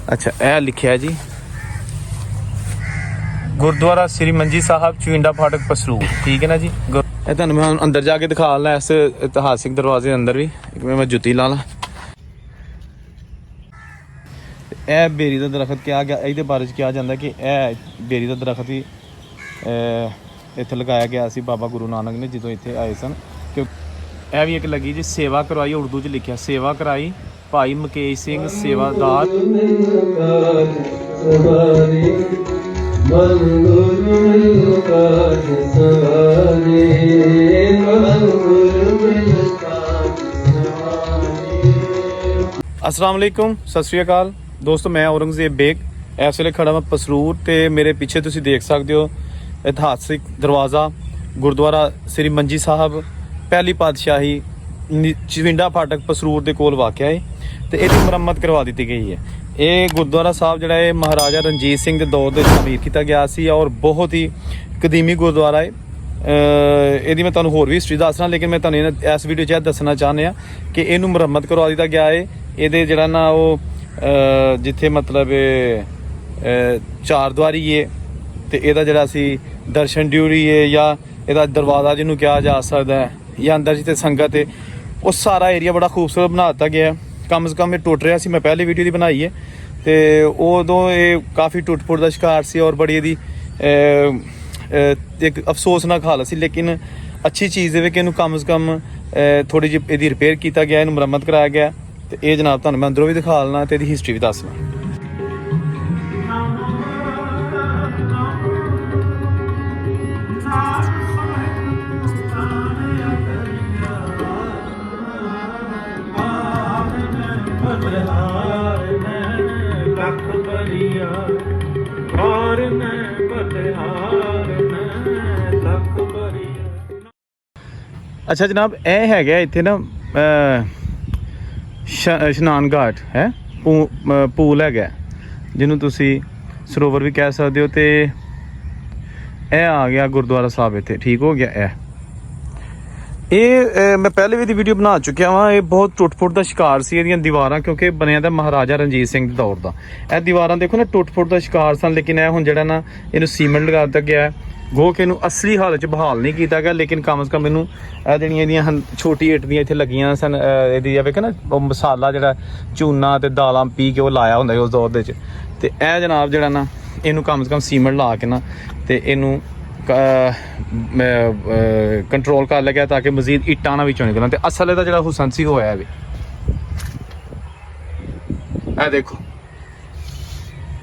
अच्छा यह लिखा जी गुरुद्वारा श्री मंजी साहब चुविंडा फाटक पसरूर, ठीक है ना जी। ਇਹ ਤੁਹਾਨੂੰ ਮੈਂ ਅੰਦਰ ਜਾ ਕੇ ਦਿਖਾ ਲਾਂ ਇਸ ਇਤਿਹਾਸਿਕ ਦਰਵਾਜ਼ੇ ਦੇ ਅੰਦਰ ਵੀ। ਇੱਕ ਮੈਂ ਜੁੱਤੀ ਲਾ ਲਾਂ। ਇਹ ਬੇਰੀ ਦਾ ਦਰਖਤ ਕਿਹਾ ਗਿਆ, ਇਹਦੇ ਬਾਰੇ 'ਚ ਕਿਹਾ ਜਾਂਦਾ ਕਿ ਇਹ ਬੇਰੀ ਦਾ ਦਰਖਤ ਹੀ ਇੱਥੇ ਲਗਾਇਆ ਗਿਆ ਸੀ ਬਾਬਾ ਗੁਰੂ ਨਾਨਕ ਨੇ ਜਦੋਂ ਇੱਥੇ ਆਏ ਸਨ। ਕਿਉਂਕਿ ਇਹ ਵੀ ਇੱਕ ਲੱਗੀ ਜੀ ਸੇਵਾ ਕਰਵਾਈ, ਉਰਦੂ 'ਚ ਲਿਖਿਆ ਸੇਵਾ ਕਰਾਈ ਭਾਈ ਮੁਕੇਸ਼ ਸਿੰਘ ਸੇਵਾਦਾਰ। अस्सलाम वालेकुम, सत श्री अकाल दोस्तों। मैं औरंगजेब बेग इस ਵੇਲੇ खड़ा मैं पसरूर ਤੇ ਮੇਰੇ ਪਿੱਛੇ ਤੁਸੀਂ ਦੇਖ ਸਕਦੇ ਹੋ ਇਤਿਹਾਸਿਕ ਦਰਵਾਜ਼ਾ ਗੁਰਦੁਆਰਾ ਸ੍ਰੀ ਮੰਜੀ ਸਾਹਿਬ ਪਹਿਲੀ ਪਾਤਸ਼ਾਹੀ ਚਵਿੰਡਾ ਫਾਟਕ ਪਸਰੂਰ ਦੇ ਕੋਲ ਵਾਕਿਆ ਹੈ ਤੇ ਇਹਦੀ ਮੁਰੰਮਤ ਕਰਵਾ ਦਿੱਤੀ ਗਈ ਹੈ। ਇਹ ਗੁਰਦੁਆਰਾ ਸਾਹਿਬ ਜਿਹੜਾ ਹੈ ਮਹਾਰਾਜਾ ਰਣਜੀਤ ਸਿੰਘ ਦੇ ਦੌਰ ਦੇ ਤਮੀਰ ਕੀਤਾ ਗਿਆ ਸੀ ਔਰ ਬਹੁਤ ਹੀ ਕਦੀਮੀ ਗੁਰਦੁਆਰਾ ਹੈ। ਇਹਦੀ ਮੈਂ ਤੁਹਾਨੂੰ ਹੋਰ ਵੀ ਹਿਸਟਰੀ ਦੱਸਣਾ, ਲੇਕਿਨ ਮੈਂ ਤੁਹਾਨੂੰ ਇਸ ਵੀਡੀਓ 'ਚ ਇਹ ਦੱਸਣਾ ਚਾਹੁੰਦੇ ਆ ਕਿ ਇਹਨੂੰ ਮੁਰੰਮਤ ਕਰਵਾ ਦਿੱਤਾ ਗਿਆ ਹੈ। ਇਹਦੇ ਜਿਹੜਾ ਨਾ ਉਹ ਜਿੱਥੇ ਮਤਲਬ ਚਾਰ ਦੁਆਰੀ ਹੈ ਤੇ ਇਹਦਾ ਜਿਹੜਾ ਸੀ ਦਰਸ਼ਨ ਡਿਊਰੀ ਹੈ ਜਾਂ ਇਹਦਾ ਦਰਵਾਜ਼ਾ ਜਿਹਨੂੰ ਕਿਹਾ ਜਾ ਸਕਦਾ ਹੈ ਜਾਂ ਅੰਦਰ ਜਿੱਥੇ ਸੰਗਤ ਹੈ ਉਹ ਸਾਰਾ ਏਰੀਆ ਬੜਾ ਖੂਬਸੂਰਤ ਬਣਾ ਦਿੱਤਾ ਗਿਆ। ਕਮ ਸੇ ਕਮ ਇਹ ਟੁੱਟ ਰਿਹਾ ਸੀ, ਮੈਂ ਪਹਿਲੀ ਵੀਡੀਓ ਦੀ ਬਣਾਈ ਹੈ ਤੇ ਉਦੋਂ ਇਹ ਕਾਫੀ ਟੁੱਟ ਫੁੱਟ ਦਾ ਸ਼ਿਕਾਰ ਸੀ ਔਰ ਬੜੀ ਇਹਦੀ ਇੱਕ ਅਫਸੋਸਨਾਕ ਹਾਲਤ ਸੀ। ਲੇਕਿਨ ਅੱਛੀ ਚੀਜ਼ ਹੈ ਕਿ ਇਹਨੂੰ ਕਮ ਸੇ ਕਮ ਥੋੜੀ ਜਿਹੀ ਇਹਦੀ ਰਿਪੇਅਰ ਕੀਤਾ ਗਿਆ, ਇਹਨੂੰ ਮੁਰੰਮਤ ਕਰਾਇਆ ਗਿਆ ਤੇ ਇਹ ਜਨਾਬ ਤੁਹਾਨੂੰ ਮੈਂ ਅੰਦਰੋਂ ਵੀ ਦਿਖਾ ਲੈਣਾ ਤੇ ਇਹਦੀ ਹਿਸਟਰੀ ਵੀ ਦੱਸਣਾ। अच्छा जनाब ਇਹ ਹੈਗਾ ਇੱਥੇ ਨਾ ਇਸ਼ਨਾਨ ਘਾਟ ਹੈ, ਪੂਲ ਹੈਗਾ ਜਿਹਨੂੰ ਤੁਸੀਂ ਸਰੋਵਰ ਵੀ ਕਹਿ ਸਕਦੇ ਹੋ ਤੇ ਇਹ ਆ ਗਿਆ ਗੁਰਦੁਆਰਾ ਸਾਹਿਬ ਇੱਥੇ, ਠੀਕ ਹੋ ਗਿਆ। ਇਹ ਮੈਂ ਪਹਿਲੇ ਵੀ ਦੀ ਵੀਡੀਓ ਬਣਾ ਚੁੱਕਿਆ ਵਾਂ। ਇਹ ਬਹੁਤ ਟੁੱਟ ਫੁੱਟ ਦਾ ਸ਼ਿਕਾਰ ਸੀ ਇਹਦੀਆਂ ਦੀਵਾਰਾਂ, ਕਿਉਂਕਿ ਬਣਿਆ ਤਾਂ ਮਹਾਰਾਜਾ ਰਣਜੀਤ ਸਿੰਘ ਦੇ ਦੌਰ ਦਾ। ਇਹ ਦੀਵਾਰਾਂ ਦੇਖੋ ਨਾ ਟੁੱਟ ਫੁੱਟ ਦਾ ਸ਼ਿਕਾਰ ਸਨ, ਲੇਕਿਨ ਇਹ ਹੁਣ ਜਿਹੜਾ ਨਾ ਇਹਨੂੰ ਸੀਮੈਂਟ ਲਗਾ ਦਿੱਤਾ ਗਿਆ ਗੋ ਕਿ ਇਹਨੂੰ ਅਸਲੀ ਹਾਲਤ 'ਚ ਬਹਾਲ ਨਹੀਂ ਕੀਤਾ ਗਿਆ। ਲੇਕਿਨ ਕਮ ਸੇ ਕਮ ਇਹਨੂੰ ਇਹ ਜਿਹੜੀਆਂ ਇਹਦੀਆਂ ਛੋਟੀ ਇੱਟ ਦੀਆਂ ਇੱਥੇ ਲੱਗੀਆਂ ਸਨ, ਇਹਦੀ ਵੇਖ ਨਾ ਉਹ ਮਸਾਲਾ ਜਿਹੜਾ ਚੂਨਾ ਤੇ ਦਾਲਾਂ ਪੀ ਕੇ ਉਹ ਲਾਇਆ ਹੁੰਦਾ ਉਸ ਦੌਰ ਦੇ ਵਿੱਚ। ਤੇ ਇਹ ਜਨਾਬ ਜਿਹੜਾ ਨਾ ਇਹਨੂੰ ਕਮ ਸੇ ਕਮ ਸੀਮੈਂਟ ਲਾ ਕੇ ਨਾ ਤੇ ਇਹਨੂੰ ਕੰਟਰੋਲ ਕਰ ਲਿਆ ਗਿਆ ਤਾਂ ਕਿ ਮਜ਼ੀਦ ਇੱਟਾਂ ਨਾ ਵਿੱਚੋਂ ਨਿਕਲਣ। ਤੇ ਅਸਲ ਇਹਦਾ ਜਿਹੜਾ ਹੁਸਨ ਸੀ ਹੋਇਆ ਵੀ ਇਹ ਦੇਖੋ,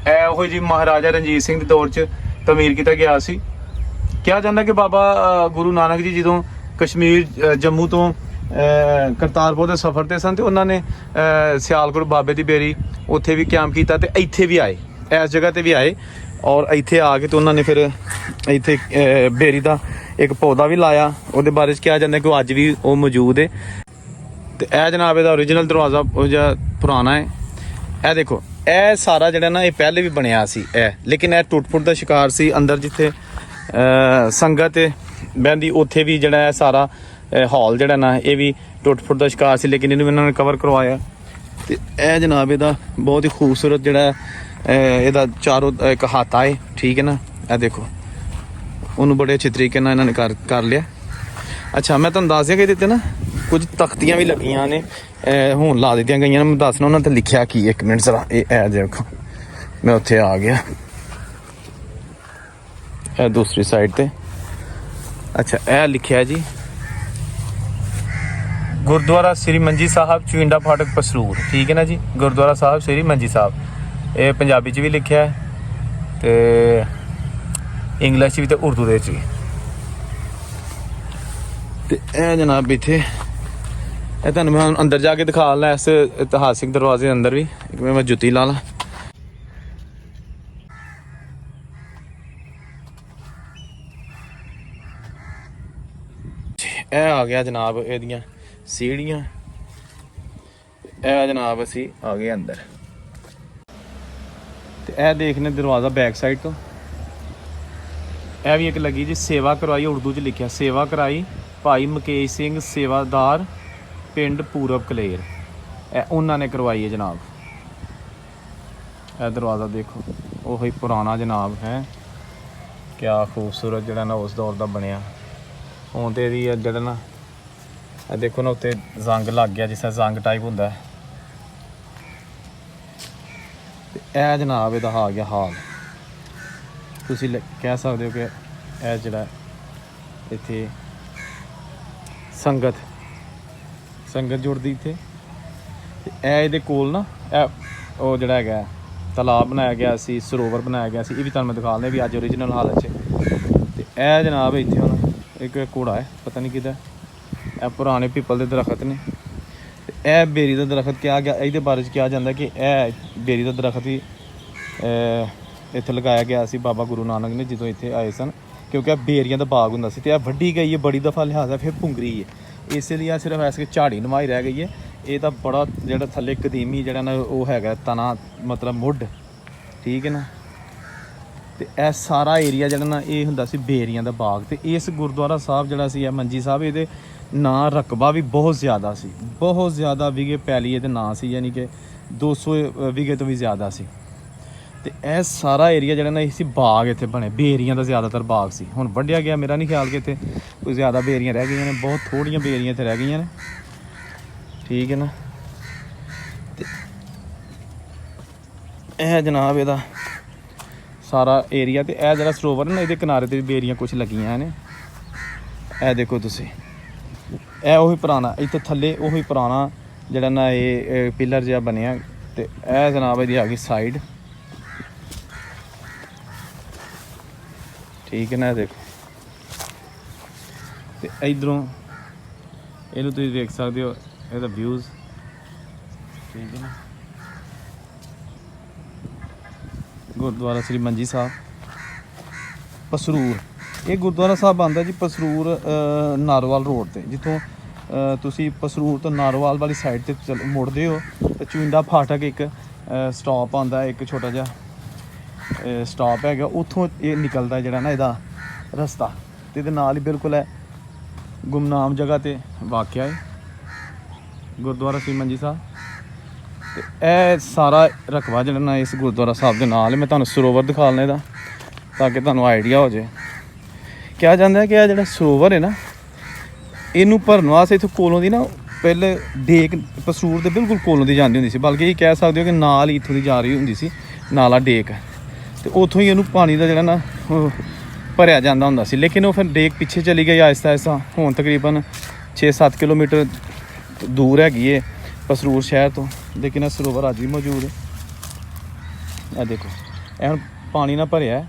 ਇਹ ਉਹੀ ਜੀ ਮਹਾਰਾਜਾ ਰਣਜੀਤ ਸਿੰਘ ਦੇ ਦੌਰ 'ਚ ਤਮੀਰ ਕੀਤਾ ਗਿਆ ਸੀ। ਕਿਹਾ ਜਾਂਦਾ ਕਿ ਬਾਬਾ ਗੁਰੂ ਨਾਨਕ ਜੀ ਜਦੋਂ ਕਸ਼ਮੀਰ ਜੰਮੂ ਤੋਂ ਕਰਤਾਰਪੁਰ ਦੇ ਸਫ਼ਰ ਤੇ ਸਨ ਤੇ ਉਹਨਾਂ ਨੇ ਸਿਆਲਕੋਟ ਬਾਬੇ ਦੀ ਬੇਰੀ ਉੱਥੇ ਵੀ ਕਿਆਮ ਕੀਤਾ ਤੇ ਇੱਥੇ ਵੀ ਆਏ, ਇਸ ਜਗ੍ਹਾ ਤੇ ਵੀ ਆਏ ਔਰ ਇੱਥੇ ਆ ਕੇ ਤੇ ਉਹਨਾਂ ਨੇ ਫਿਰ ਇੱਥੇ ਬੇਰੀ ਦਾ ਇੱਕ ਪੌਦਾ ਵੀ ਲਾਇਆ। ਉਹਦੇ ਬਾਰੇ 'ਚ ਕਿਹਾ ਜਾਂਦਾ ਕਿ ਉਹ ਅੱਜ ਵੀ ਉਹ ਮੌਜੂਦ ਹੈ। ਤੇ ਇਹ ਜਨਾਬ ਇਹਦਾ ਓਰੀਜਨਲ ਦਰਵਾਜ਼ਾ ਉਹ ਜਿਹਾ ਪੁਰਾਣਾ ਹੈ। ਇਹ ਦੇਖੋ ਇਹ ਸਾਰਾ ਜਿਹੜਾ ਨਾ ਇਹ ਪਹਿਲੇ ਵੀ ਬਣਿਆ ਸੀ ਲੇਕਿਨ ਇਹ ਟੁੱਟ ਫੁੱਟ ਦਾ ਸ਼ਿਕਾਰ ਸੀ। ਅੰਦਰ ਜਿੱਥੇ ਸੰਗਤ ਬਹਿੰਦੀ ਉੱਥੇ ਵੀ ਜਿਹੜਾ ਹੈ ਸਾਰਾ ਹਾਲ ਜਿਹੜਾ ਨਾ ਇਹ ਵੀ ਟੁੱਟ ਫੁੱਟ ਦਾ ਸ਼ਿਕਾਰ ਸੀ, ਲੇਕਿਨ ਇਹਨੂੰ ਇਹਨਾਂ ਨੇ ਕਵਰ ਕਰਵਾਇਆ। ਤੇ ਇਹ ਜਨਾਬ ਇਹਦਾ ਬਹੁਤ ਹੀ ਖੂਬਸੂਰਤ ਜਿਹੜਾ ਇਹਦਾ ਚਾਰੋਂ ਇੱਕ ਹਾਤਾ ਹੈ, ਠੀਕ ਹੈ ਨਾ। ਇਹ ਦੇਖੋ ਉਹਨੂੰ ਬੜੇ ਅੱਛੇ ਤਰੀਕੇ ਨਾਲ ਇਹਨਾਂ ਨੇ ਕਰ ਲਿਆ। ਅੱਛਾ ਮੈਂ ਤੁਹਾਨੂੰ ਦੱਸ ਦਿਆਂ ਕਿ ਇਹਦੇ ਤੇ ਨਾ ਕੁਝ ਤਖਤੀਆਂ ਵੀ ਲੱਗੀਆਂ ਨੇ, ਹੁਣ ਲਾ ਦਿੱਤੀਆਂ ਗਈਆਂ ਨੇ। ਮੈਂ ਦੱਸਣਾ ਉਹਨਾਂ ਤੇ ਲਿਖਿਆ ਕੀ, ਇੱਕ ਮਿੰਟ ਜ਼ਰਾ ਇਹ ਦੇਖੋ ਮੈਂ ਉੱਥੇ ਆ ਗਿਆ ਇਹ ਦੂਸਰੀ ਸਾਈਡ ਤੇ। ਅੱਛਾ ਇਹ ਲਿਖਿਆ ਜੀ ਗੁਰਦੁਆਰਾ ਸ੍ਰੀ ਮੰਜੀ ਸਾਹਿਬ ਚੁਵਿੰਡਾ ਫਾਟਕ ਪਸਰੂਰ, ਠੀਕ ਹੈ ਨਾ ਜੀ। ਗੁਰਦੁਆਰਾ ਸਾਹਿਬ ਸ੍ਰੀ ਮੰਜੀ ਸਾਹਿਬ, ਇਹ ਪੰਜਾਬੀ 'ਚ ਵੀ ਲਿਖਿਆ ਹੈ ਤੇ ਇੰਗਲਿਸ਼ 'ਚ ਵੀ ਤੇ ਉਰਦੂ ਦੇ ਵਿੱਚ ਵੀ। ਤੇ ਇਹ ਜਨਾਬ ਇੱਥੇ ਇਹ ਤੁਹਾਨੂੰ ਮੈਂ ਅੰਦਰ ਜਾ ਕੇ ਦਿਖਾ ਲਾਂ ਇਸ ਇਤਿਹਾਸਿਕ ਦਰਵਾਜ਼ੇ ਦੇ ਅੰਦਰ ਵੀ। ਇੱਕ ਮੈਂ ਜੁੱਤੀ ਲਾ ਲਾਂ। ਇਹ ਆ ਗਿਆ ਜਨਾਬ ਇਹਦੀਆਂ ਸੀੜੀਆਂ। ਇਹ ਜਨਾਬ ਅਸੀਂ ਆ ਗਏ ਅੰਦਰ ਤੇ ਇਹ ਦੇਖਨੇ ਦਰਵਾਜ਼ਾ ਬੈਕ ਸਾਈਡ ਤੋਂ। ਇਹ ਵੀ ਇੱਕ ਲੱਗੀ ਜੀ ਸੇਵਾ ਕਰਵਾਈ, ਉਰਦੂ 'ਚ ਲਿਖਿਆ ਸੇਵਾ ਕਰਾਈ ਭਾਈ ਮੁਕੇਸ਼ ਸਿੰਘ ਸੇਵਾਦਾਰ ਪਿੰਡ ਪੂਰਬ ਕਲੇਰ। ਇਹ ਉਹਨਾਂ ਨੇ ਕਰਵਾਈ ਹੈ ਜਨਾਬ। ਇਹ ਦਰਵਾਜ਼ਾ ਦੇਖੋ, ਉਹੀ ਪੁਰਾਣਾ ਜਨਾਬ ਹੈ। ਕਿਆ ਖੂਬਸੂਰਤ ਜਿਹੜਾ ਨਾ ਉਸ ਦੌਰ ਦਾ ਬਣਿਆ। ਹੁਣ ਤੇ ਇਹਦੀ ਜਿਹੜਾ ਨਾ ਇਹ ਦੇਖੋ ਨਾ ਉੱਤੇ ਜ਼ੰਗ ਲੱਗ ਗਿਆ, ਜਿਸ ਤਰ੍ਹਾਂ ਜ਼ੰਗ ਟਾਈਪ ਹੁੰਦਾ। ਤੇ ਇਹ ਜਨਾਬ ਇਹਦਾ ਆ ਗਿਆ ਹਾਲ। ਤੁਸੀਂ ਕਹਿ ਸਕਦੇ ਹੋ ਕਿ ਇਹ ਜਿਹੜਾ ਇੱਥੇ ਸੰਗਤ ਜੁੜਦੀ ਇੱਥੇ। ਤੇ ਇਹ ਇਹਦੇ ਕੋਲ ਨਾ ਇਹ ਉਹ ਜਿਹੜਾ ਹੈਗਾ ਤਲਾਬ ਬਣਾਇਆ ਗਿਆ ਸੀ, ਸਰੋਵਰ ਬਣਾਇਆ ਗਿਆ ਸੀ। ਇਹ ਵੀ ਤੁਹਾਨੂੰ ਮੈਂ ਦਿਖਾ ਦਿੰਦਾ ਵੀ ਅੱਜ ਓਰੀਜਨਲ ਹਾਲਤ 'ਚ। ਤੇ ਇਹ ਜਨਾਬ ਇੱਥੇ ਹੁਣ ਇੱਕ ਘੋੜਾ ਹੈ, ਪਤਾ ਨਹੀਂ ਕਿਹਦਾ। ਇਹ ਪੁਰਾਣੇ ਪੀਪਲ ਦੇ ਦਰਖਤ ਨੇ। ਤੇ ਇਹ ਬੇਰੀ ਦਾ ਦਰਖਤ ਕਿਹਾ ਗਿਆ, ਇਹਦੇ ਬਾਰੇ 'ਚ ਕਿਹਾ ਜਾਂਦਾ ਕਿ ਇਹ ਬੇਰੀ ਦਾ ਦਰਖਤ ਹੀ ਇੱਥੇ ਲਗਾਇਆ ਗਿਆ ਸੀ ਬਾਬਾ ਗੁਰੂ ਨਾਨਕ ਨੇ ਜਦੋਂ ਇੱਥੇ ਆਏ ਸਨ, ਕਿਉਂਕਿ ਇਹ ਬੇਰੀਆਂ ਦਾ ਬਾਗ ਹੁੰਦਾ ਸੀ। ਤੇ ਇਹ ਵੱਢੀ ਗਈ ਹੈ ਬੜੀ ਦਫਾ, ਲਿਹਾਜ਼ਾ ਫਿਰ ਭੁੰਗਰੀ ਹੈ। ਇਸੇ ਲਈ ਆ ਸਿਰਫ ਐਸੇ ਝਾੜੀ ਨਮਾਈ ਰਹਿ ਗਈ ਹੈ। ਇਹ ਤਾਂ ਬੜਾ ਜਿਹੜਾ ਥੱਲੇ ਕਦੀਮੀ ਜਿਹੜਾ ਨਾ ਉਹ ਹੈਗਾ ਤਣਾ, ਮਤਲਬ ਮੁੱਢ, ਠੀਕ ਹੈ ਨਾ। ਤੇ ਇਹ ਸਾਰਾ ਏਰੀਆ ਜਿਹੜਾ ਨਾ ਇਹ ਹੁੰਦਾ ਸੀ ਬੇਰੀਆਂ ਦਾ ਬਾਗ। ਤੇ ਇਸ ਗੁਰਦੁਆਰਾ ਸਾਹਿਬ ਜਿਹੜਾ ਸੀ ਇਹ ਮੰਜੀ ਸਾਹਿਬ, ਇਹਦੇ ਨਾਂ ਰਕਬਾ ਵੀ ਬਹੁਤ ਜ਼ਿਆਦਾ ਸੀ, ਬਹੁਤ ਜ਼ਿਆਦਾ ਵਿਗੇ ਪੈਲੀ ਇਹਦੇ ਨਾਂ ਸੀ, ਯਾਨੀ ਕਿ 200 ਵਿਗੇ ਤੋਂ ਵੀ ਜ਼ਿਆਦਾ ਸੀ। ਤੇ ਇਹ ਸਾਰਾ ਏਰੀਆ ਜਿਹੜਾ ਨਾ ਇਹ ਸੀ ਬਾਗ ਇੱਥੇ ਬਣੇ, ਬੇਰੀਆਂ ਦਾ ਜ਼ਿਆਦਾਤਰ ਬਾਗ ਸੀ। ਹੁਣ ਵੱਢਿਆ ਗਿਆ, ਮੇਰਾ ਨਹੀਂ ਖਿਆਲ ਕਿ ਇੱਥੇ ਕੋਈ ਜ਼ਿਆਦਾ ਬੇਰੀਆਂ ਰਹਿ ਗਈਆਂ ਨੇ, ਬਹੁਤ ਥੋੜ੍ਹੀਆਂ ਬੇਰੀਆਂ ਇੱਥੇ ਰਹਿ ਗਈਆਂ ਨੇ, ਠੀਕ ਹੈ ਨਾ। ਤੇ ਇਹ ਜਨਾਬ ਇਹਦਾ ਸਾਰਾ ਏਰੀਆ। ਤੇ ਇਹ ਜਿਹੜਾ ਸਰੋਵਰ ਨਾ ਇਹਦੇ ਕਿਨਾਰੇ 'ਤੇ ਬੇਰੀਆਂ ਕੁਛ ਲੱਗੀਆਂ ਨੇ। ਇਹ ਦੇਖੋ ਤੁਸੀਂ, ਇਹ ਉਹੀ ਪੁਰਾਣਾ, ਇੱਥੇ ਥੱਲੇ ਉਹੀ ਪੁਰਾਣਾ ਜਿਹੜਾ ਨਾ ਇਹ ਪਿਲਰ ਜਿਹਾ ਬਣਿਆ। ਤੇ ਇਹ ਜਨਾਬ ਇਹਦੀ ਆ ਗਈ ਸਾਈਡ, ਠੀਕ ਹੈ ਨਾ। ਦੇਖੋ ਤੇ ਇਧਰੋਂ ਇਹਨੂੰ ਤੁਸੀਂ ਦੇਖ ਸਕਦੇ ਹੋ, ਇਹਦਾ ਵਿਊਜ਼, ਠੀਕ ਹੈ ਨਾ। ਗੁਰਦੁਆਰਾ ਸ੍ਰੀ ਮੰਜੀ ਸਾਹਿਬ ਪਸਰੂਰ। ਇਹ ਗੁਰਦੁਆਰਾ ਸਾਹਿਬ ਆਉਂਦਾ ਜੀ ਪਸਰੂਰ ਨਾਰੋਵਾਲ ਰੋਡ 'ਤੇ। ਜਿੱਥੋਂ ਤੁਸੀਂ ਪਸਰੂਰ ਤੋਂ ਨਾਰੋਵਾਲ ਵਾਲੀ ਸਾਈਡ 'ਤੇ ਮੁੜਦੇ ਹੋ ਤਾਂ ਚੁਇੰਡਾ ਫਾਟਕ ਇੱਕ ਸਟਾਪ ਆਉਂਦਾ, ਇੱਕ ਛੋਟਾ ਜਿਹਾ ਸਟਾਪ ਹੈਗਾ, ਉੱਥੋਂ ਇਹ ਨਿਕਲਦਾ ਜਿਹੜਾ ਨਾ ਇਹਦਾ ਰਸਤਾ। ਤੇ ਇਹਦੇ ਨਾਲ ਹੀ ਬਿਲਕੁਲ ਹੈ ਗੁਮਨਾਮ ਜਗ੍ਹਾ 'ਤੇ ਵਾਕਿਆ ਹੈ ਗੁਰਦੁਆਰਾ ਸ੍ਰੀ ਮੰਜੀ ਸਾਹਿਬ। ਤੇ ਇਹ ਸਾਰਾ ਰਕਬਾ ਜਿਹੜਾ ਨਾ ਇਸ ਗੁਰਦੁਆਰਾ ਸਾਹਿਬ ਦੇ ਨਾਲ। ਮੈਂ ਤੁਹਾਨੂੰ ਸਰੋਵਰ ਦਿਖਾ ਲੈਣਾ ਇਹਦਾ, ਤਾਂ ਕਿ ਤੁਹਾਨੂੰ ਆਈਡੀਆ ਹੋ ਜਾਏ। ਕਿਹਾ ਜਾਂਦਾ ਹੈ ਕਿ ਇਹ ਜਿਹੜਾ ਸਰੋਵਰ ਹੈ ਨਾ, ਇਹਨੂੰ ਭਰਨ ਵਾਸਤੇ ਇੱਥੋਂ ਕੋਲੋਂ ਦੀ ਨਾ ਪਹਿਲੇ ਡੇਕ ਪਸਰੂਰ ਦੇ ਬਿਲਕੁਲ ਕੋਲੋਂ ਦੀ ਜਾਂਦੀ ਹੁੰਦੀ ਸੀ, ਬਲਕਿ ਇਹ ਕਹਿ ਸਕਦੇ ਹੋ ਕਿ ਨਾਲ ਹੀ ਇੱਥੋਂ ਦੀ ਜਾ ਰਹੀ ਹੁੰਦੀ ਸੀ, ਨਾਲਾ ਡੇਕ। ਤੇ ਉੱਥੋਂ ਹੀ ਇਹਨੂੰ ਪਾਣੀ ਦਾ ਜਿਹੜਾ ਨਾ ਭਰਿਆ ਜਾਂਦਾ ਹੁੰਦਾ ਸੀ। ਲੇਕਿਨ ਉਹ ਫਿਰ ਡੇਕ ਪਿੱਛੇ ਚਲੀ ਗਈ ਆਹਿਸਤਾ ਆਹਿਸਤਾ। ਹੁਣ ਤਕਰੀਬਨ 6-7 ਕਿਲੋਮੀਟਰ ਦੂਰ ਹੈਗੀ ਹੈ ਪਸਰੂਰ ਸ਼ਹਿਰ ਤੋਂ, ਲੇਕਿਨ ਇਹ ਸਰੋਵਰ ਅੱਜ ਵੀ ਮੌਜੂਦ ਹੈ। ਇਹ ਦੇਖੋ, ਇਹ ਹੁਣ ਪਾਣੀ ਨਾਲ ਭਰਿਆ,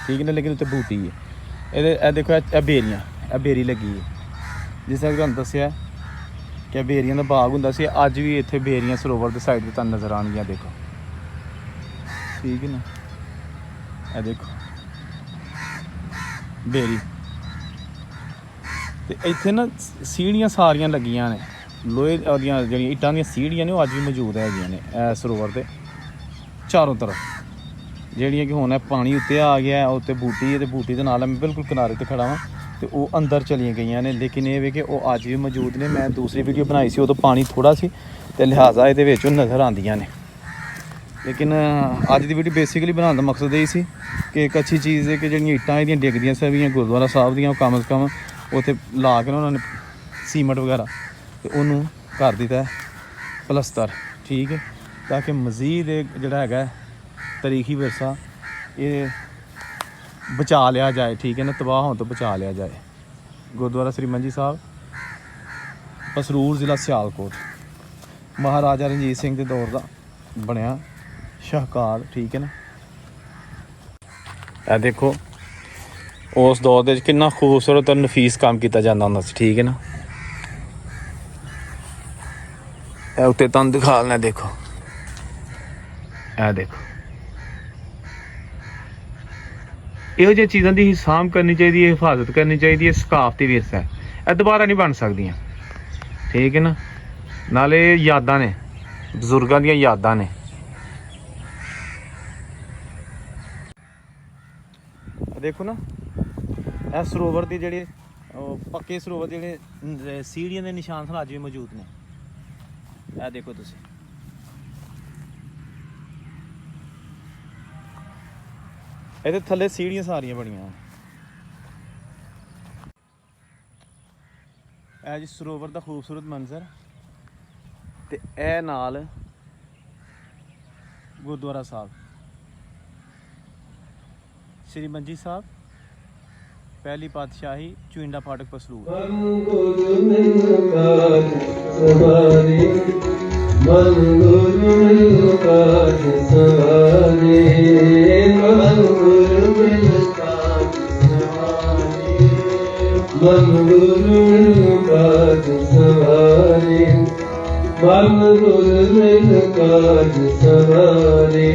ਠੀਕ ਹੈ, ਲੇਕਿਨ ਉੱਤੇ ਬੂਟੀ ਹੈ ਇਹਦੇ। ਇਹ ਦੇਖੋ, ਇਹ ਬੇਰੀਆਂ, ਇਹ ਬੇਰੀ ਲੱਗੀ ਹੈ। ਜਿਸ ਤਰ੍ਹਾਂ ਤੁਹਾਨੂੰ ਦੱਸਿਆ ਕਿ ਬੇਰੀਆਂ ਦਾ ਬਾਗ ਹੁੰਦਾ ਸੀ, ਅੱਜ ਵੀ ਇੱਥੇ ਬੇਰੀਆਂ ਸਰੋਵਰ ਦੇ ਸਾਈਡ 'ਤੇ ਤੁਹਾਨੂੰ ਨਜ਼ਰ ਆਉਣਗੀਆਂ। ਦੇਖੋ, ਠੀਕ ਹੈ ਨਾ। ਇਹ ਦੇਖੋ ਬੇਰੀ। ਤੇ ਇੱਥੇ ਨਾ ਸੀੜੀਆਂ ਸਾਰੀਆਂ ਲੱਗੀਆਂ ਨੇ, ਲੋਹੇ ਦੀਆਂ ਜਿਹੜੀਆਂ ਇੱਟਾਂ ਦੀਆਂ ਸੀੜੀਆਂ ਨੇ, ਉਹ ਅੱਜ ਵੀ ਮੌਜੂਦ ਹੈਗੀਆਂ ਨੇ ਇਹ ਸਰੋਵਰ ਦੇ ਚਾਰੋਂ ਤਰਫ, ਜਿਹੜੀਆਂ ਕਿ ਹੁਣ ਇਹ ਪਾਣੀ ਉੱਤੇ ਆ ਗਿਆ, ਉੱਤੇ ਬੂਟੀ ਹੈ। ਤੇ ਬੂਟੀ ਦੇ ਨਾਲ ਮੈਂ ਬਿਲਕੁਲ ਕਿਨਾਰੇ 'ਤੇ ਖੜਾ ਵਾਂ, ਤੇ ਉਹ ਅੰਦਰ ਚਲੀਆਂ ਗਈਆਂ ਨੇ। ਲੇਕਿਨ ਇਹ ਵੇ ਕਿ ਉਹ ਅੱਜ ਵੀ ਮੌਜੂਦ ਨੇ। ਮੈਂ ਦੂਸਰੀ ਵੀਡੀਓ ਬਣਾਈ ਸੀ, ਉਦੋਂ ਪਾਣੀ ਥੋੜ੍ਹਾ ਸੀ, ਤੇ ਲਿਹਾਜ਼ਾ ਇਹਦੇ ਵਿੱਚ ਉਹ ਨਜ਼ਰ ਆਉਂਦੀਆਂ ਨੇ। ਲੇਕਿਨ ਅੱਜ ਦੀ ਵੀਡੀਓ ਬੇਸਿਕਲੀ ਬਣਾਉਣ ਦਾ ਮਕਸਦ ਇਹ ਸੀ ਕਿ ਇੱਕ ਅੱਛੀ ਚੀਜ਼ ਹੈ ਕਿ ਜਿਹੜੀਆਂ ਇੱਟਾਂ ਇਹਦੀਆਂ ਡਿੱਗਦੀਆਂ ਸੀਗੀਆਂ ਗੁਰਦੁਆਰਾ ਸਾਹਿਬ ਦੀਆਂ, ਉਹ ਕਮ ਸੇ ਕਮ ਉੱਥੇ ਲਾ ਕੇ ਨਾ ਉਹਨਾਂ ਨੇ ਸੀਮੈਂਟ ਵਗੈਰਾ ਤੇ ਉਹਨੂੰ ਕਰ ਦਿੱਤਾ ਪਲਸਤਰ, ਠੀਕ ਹੈ, ਤਾਂ ਕਿ ਮਜ਼ੀਦ ਇਹ ਜਿਹੜਾ ਹੈਗਾ ਤਾਰੀਖੀ ਵਿਰਸਾ ਇਹ ਬਚਾ ਲਿਆ ਜਾਏ, ਠੀਕ ਹੈ ਨਾ, ਤਬਾਹ ਹੋਣ ਤੋਂ ਬਚਾ ਲਿਆ ਜਾਏ। ਗੁਰਦੁਆਰਾ ਸ੍ਰੀ ਮੰਜੀ ਸਾਹਿਬ ਪਸਰੂਰ ਜ਼ਿਲ੍ਹਾ ਸਿਆਲਕੋਟ, ਮਹਾਰਾਜਾ ਰਣਜੀਤ ਸਿੰਘ ਦੇ ਦੌਰ ਦਾ ਬਣਿਆ ਸ਼ਾਹਕਾਰ, ਠੀਕ ਹੈ ਨਾ। ਇਹ ਦੇਖੋ ਉਸ ਦੌਰ ਦੇ ਵਿੱਚ ਕਿੰਨਾ ਖੂਬਸੂਰਤ ਔਰ ਨਫੀਸ ਕੰਮ ਕੀਤਾ ਜਾਂਦਾ ਹੁੰਦਾ ਸੀ, ਠੀਕ ਹੈ ਨਾ। ਇਹ ਉੱਤੇ ਤੁਹਾਨੂੰ ਦਿਖਾ ਲੈਣਾ, ਦੇਖੋ, ਇਹ ਦੇਖੋ। ਇਹੋ ਜਿਹੀਆਂ ਚੀਜ਼ਾਂ ਦੀ ਸਾਂਭ ਕਰਨੀ ਚਾਹੀਦੀ ਹੈ, ਹਿਫਾਜ਼ਤ ਕਰਨੀ ਚਾਹੀਦੀ ਹੈ। ਸਕਾਫਤੀ ਵਿਰਸਾ ਹੈ, ਇਹ ਦੁਬਾਰਾ ਨਹੀਂ ਬਣ ਸਕਦੀਆਂ, ਠੀਕ ਹੈ ਨਾ। ਨਾਲੇ ਯਾਦਾਂ ਨੇ, ਬਜ਼ੁਰਗਾਂ ਦੀਆਂ ਯਾਦਾਂ ਨੇ। ਦੇਖੋ ਨਾ, ਇਹ ਸਰੋਵਰ ਦੇ ਜਿਹੜੇ ਪੱਕੇ ਸਰੋਵਰ ਜਿਹੜੇ ਸੀੜੀਆਂ ਦੇ ਨਿਸ਼ਾਨ ਹਨ ਅੱਜ ਵੀ ਮੌਜੂਦ ਨੇ। ਇਹ ਦੇਖੋ ਤੁਸੀਂ, ਇਹਦੇ ਥੱਲੇ ਸੀੜੀਆਂ ਸਾਰੀਆਂ ਬਣੀਆਂ। ਇਹ ਜੀ ਸਰੋਵਰ ਦਾ ਖੂਬਸੂਰਤ ਮੰਜ਼ਰ ਤੇ ਇਹ ਨਾਲ ਗੁਰਦੁਆਰਾ ਸਾਹਿਬ ਸ੍ਰੀ ਮੰਜੀ ਸਾਹਿਬ ਪਹਿਲੀ ਪਾਤਸ਼ਾਹੀ ਚੁਇੰਡਾ ਫਾਟਕ ਪਸਲੂਰ। ਮਨ ਗੁਰ ਮਿਲ ਕਾਜ ਸਵਾਰੇ ਮਨ ਗੁਰ ਮਿਲ ਕਾਜ ਸਵਾਰੇ ਮਨ ਗੁਰ ਮਿਲ ਕਾਜ ਸਵਾਰੇ ਮਨ ਗੁਰ ਮਿਲ ਕਾਜ ਸਵਾਰੇ।